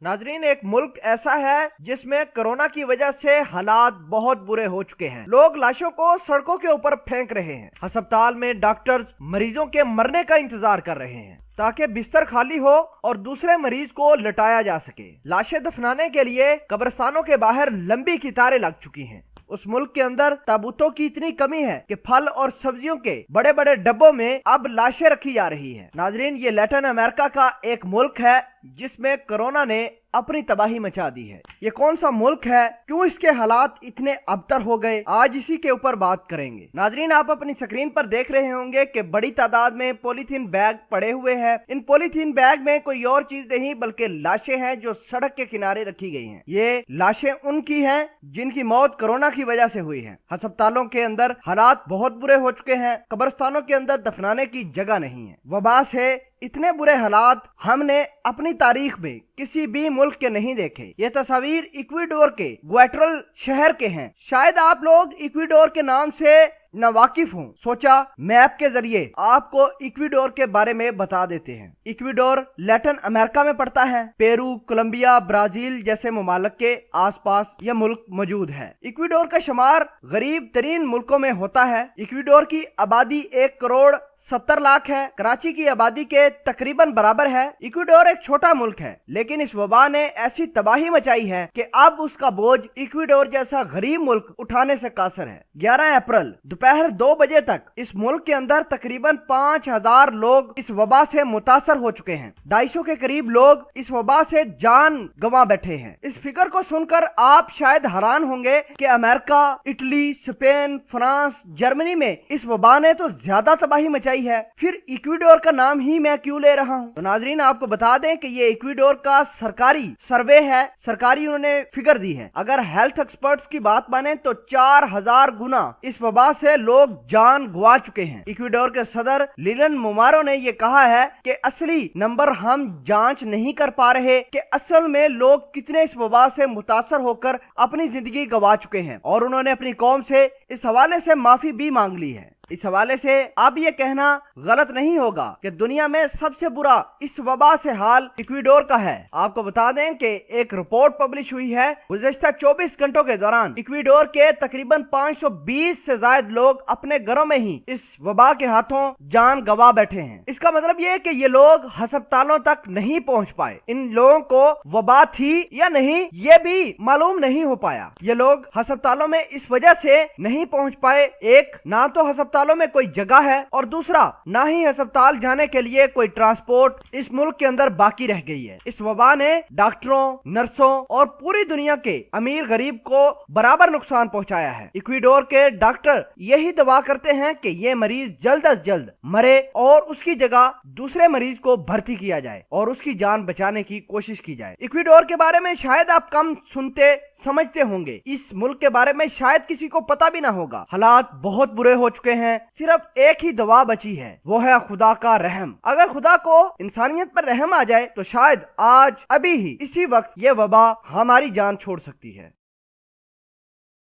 नाजरीन, एक मुल्क ऐसा है जिसमें कोरोना की वजह से हालात बहुत बुरे हो चुके हैं। लोग लाशों को सड़कों के ऊपर फेंक रहे हैं। अस्पताल में डॉक्टर्स मरीजों के मरने का इंतजार कर रहे हैं ताकि बिस्तर खाली हो और दूसरे मरीज को लटाया जा सके। लाशें दफनाने के लिए कब्रिस्तानों के बाहर लंबी कतारें लग चुकी हैं। उस मुल्क के अंदर ताबूतों की इतनी कमी है कि फल और सब्जियों के बड़े बड़े डब्बों में अब लाशें रखी जा रही हैं। नाजरीन, ये लैटिन अमेरिका का एक मुल्क है जिसमें कोरोना ने अपनी तबाही मचा दी है। ये कौन सा मुल्क है, क्यों इसके हालात इतने अबतर हो गए, आज इसी के ऊपर बात करेंगे। नाजरीन, आप अपनी स्क्रीन पर देख रहे होंगे कि बड़ी तादाद में पॉलीथीन बैग पड़े हुए हैं। इन पॉलीथीन बैग में कोई और चीज नहीं बल्कि लाशें हैं जो सड़क के किनारे रखी गई हैं। ये लाशें उनकी हैं जिनकी मौत कोरोना की वजह से हुई है। अस्पतालों के अंदर हालात बहुत बुरे हो चुके हैं। कब्रिस्तानों के अंदर दफनाने की जगह नहीं है। वबा से इतने बुरे हालात हमने अपनी तारीख में किसी भी मुल्क के नहीं देखे। ये तस्वीर इक्वाडोर के ग्वाटेमाला शहर के हैं। शायद आप लोग इक्वाडोर के नाम से न वाकिफ हूँ। सोचा मैप के जरिए आपको इक्वाडोर के बारे में बता देते हैं। इक्वाडोर लैटिन अमेरिका में पड़ता है। पेरू, कोलंबिया, ब्राजील जैसे ममालिक के आसपास यह मुल्क मौजूद है। इक्वाडोर का शुमार गरीब तरीन मुल्कों में होता है। इक्वाडोर की आबादी 1,70,00,000 है। कराची की आबादी के तकरीबन बराबर है। इक्वाडोर एक छोटा मुल्क है, लेकिन इस वबा ने ऐसी तबाही मचाई है कि अब उसका बोझ इक्वाडोर जैसा गरीब मुल्क उठाने से कासर है। 11 अप्रैल दोपहर 2 बजे तक इस मुल्क के अंदर तकरीबन 5,000 लोग इस वबा से मुतासर हो चुके हैं। 250 के करीब लोग इस वबा से जान गंवा बैठे हैं। इस फिगर को सुनकर आप शायद हैरान होंगे कि America, Italy, Spain, France, Germany में इस वबा ने तो ज्यादा तबाही मचाई है, फिर इक्वाडोर का नाम ही मैं क्यों ले रहा हूँ। तो नाजरीन, आपको बता दें कि ये इक्वाडोर का सरकारी सर्वे है, सरकारी उन्होंने फिगर दी है। अगर हेल्थ एक्सपर्ट्स की बात माने तो 4,000 गुना इस वबा से लोग जान गवा चुके हैं। इक्वाडोर के सदर लिलन मोमारो ने यह कहा है कि असली नंबर हम जांच नहीं कर पा रहे कि असल में लोग कितने इस वबा से मुतासर होकर अपनी जिंदगी गवा चुके हैं, और उन्होंने अपनी कौम से इस हवाले से माफी भी मांग ली है। इस हवाले से अब ये कहना गलत नहीं होगा कि दुनिया में सबसे बुरा इस वबा से हाल इक्वाडोर का है। आपको बता दें कि एक रिपोर्ट पब्लिश हुई है, गुज़श्ता 24 घंटों के दौरान इक्वाडोर के तकरीबन 520 से ज्यादा लोग अपने घरों में ही इस वबा के हाथों जान गंवा बैठे हैं। इसका मतलब ये कि ये लोग अस्पतालों तक नहीं पहुंच पाए। इन लोगों को वबा थी या नहीं ये भी मालूम नहीं हो पाया। ये लोग अस्पतालों में इस वजह से नहीं पहुंच पाए, एक ना तो अस्पतालों में कोई जगह है, और दूसरा ना ही अस्पताल जाने के लिए कोई ट्रांसपोर्ट इस मुल्क के अंदर बाकी रह गई है। इस वबा ने डॉक्टरों, नर्सों और पूरी दुनिया के अमीर गरीब को बराबर नुकसान पहुंचाया है। इक्वाडोर के डॉक्टर यही दवा करते हैं कि ये मरीज जल्द अज जल्द मरे और उसकी जगह दूसरे मरीज को भर्ती किया जाए और उसकी जान बचाने की कोशिश की जाए। इक्वाडोर के बारे में शायद आप कम सुनते समझते होंगे। इस मुल्क के बारे में शायद किसी को पता भी ना होगा। हालात बहुत बुरे हो चुके हैं। सिर्फ एक ही दवा बची है, वो है खुदा का रहम। अगर खुदा को इंसानियत पर रहम आ जाए तो शायद आज अभी ही इसी वक्त ये वबा हमारी जान छोड़ सकती है।